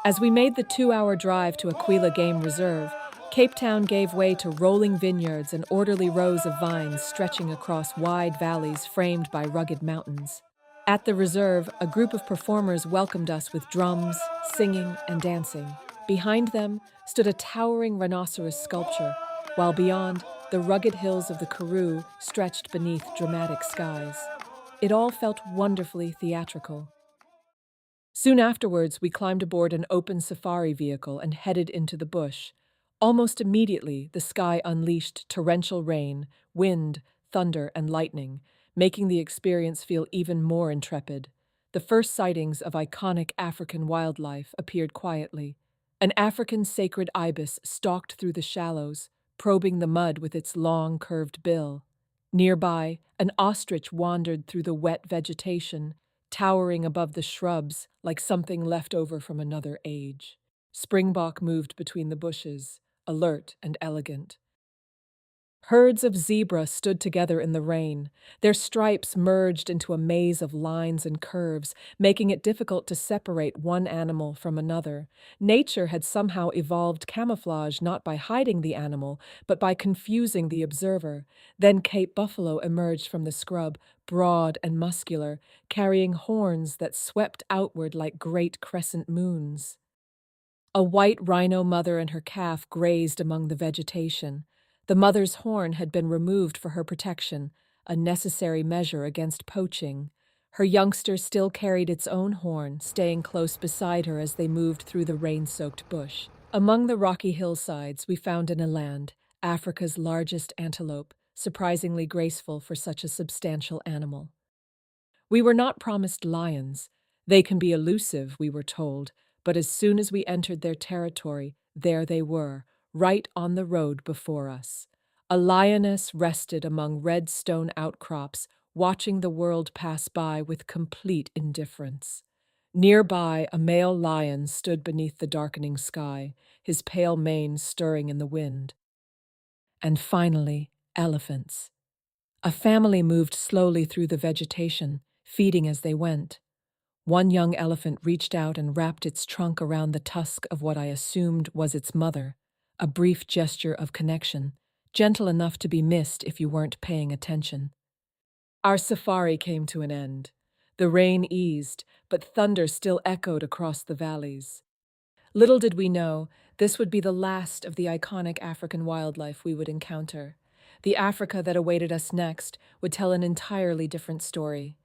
As we made the 2-hour drive to Aquila Game Reserve, Cape Town gave way to rolling vineyards and orderly rows of vines stretching across wide valleys framed by rugged mountains. At the reserve, a group of performers welcomed us with drums, singing, and dancing. Behind them stood a towering rhinoceros sculpture, while beyond, the rugged hills of the Karoo stretched beneath dramatic skies. It all felt wonderfully theatrical. Soon afterwards, we climbed aboard an open safari vehicle and headed into the bush. Almost immediately, the sky unleashed torrential rain, wind, thunder, and lightning, making the experience feel even more intrepid. The first sightings of iconic African wildlife appeared quietly. An African sacred ibis stalked through the shallows, probing the mud with its long, curved bill. Nearby, an ostrich wandered through the wet vegetation, towering above the shrubs like something left over from another age. Springbok moved between the bushes, alert and elegant. Herds of zebra stood together in the rain, their stripes merged into a maze of lines and curves, making it difficult to separate one animal from another. Nature had somehow evolved camouflage not by hiding the animal, but by confusing the observer. Then Cape buffalo emerged from the scrub, broad and muscular, carrying horns that swept outward like great crescent moons. A white rhino mother and her calf grazed among the vegetation. The mother's horn had been removed for her protection, a necessary measure against poaching. Her youngster still carried its own horn, staying close beside her as they moved through the rain-soaked bush. Among the rocky hillsides, we found an eland, Africa's largest antelope, surprisingly graceful for such a substantial animal. We were not promised lions. They can be elusive, we were told, but as soon as we entered their territory, there they were, right on the road before us. A lioness rested among red stone outcrops, watching the world pass by with complete indifference. Nearby, a male lion stood beneath the darkening sky, his pale mane stirring in the wind. And finally, elephants. A family moved slowly through the vegetation, feeding as they went. One young elephant reached out and wrapped its trunk around the tusk of what I assumed was its mother, a brief gesture of connection, gentle enough to be missed if you weren't paying attention. Our safari came to an end. The rain eased, but thunder still echoed across the valleys. Little did we know, this would be the last of the iconic African wildlife we would encounter. The Africa that awaited us next would tell an entirely different story.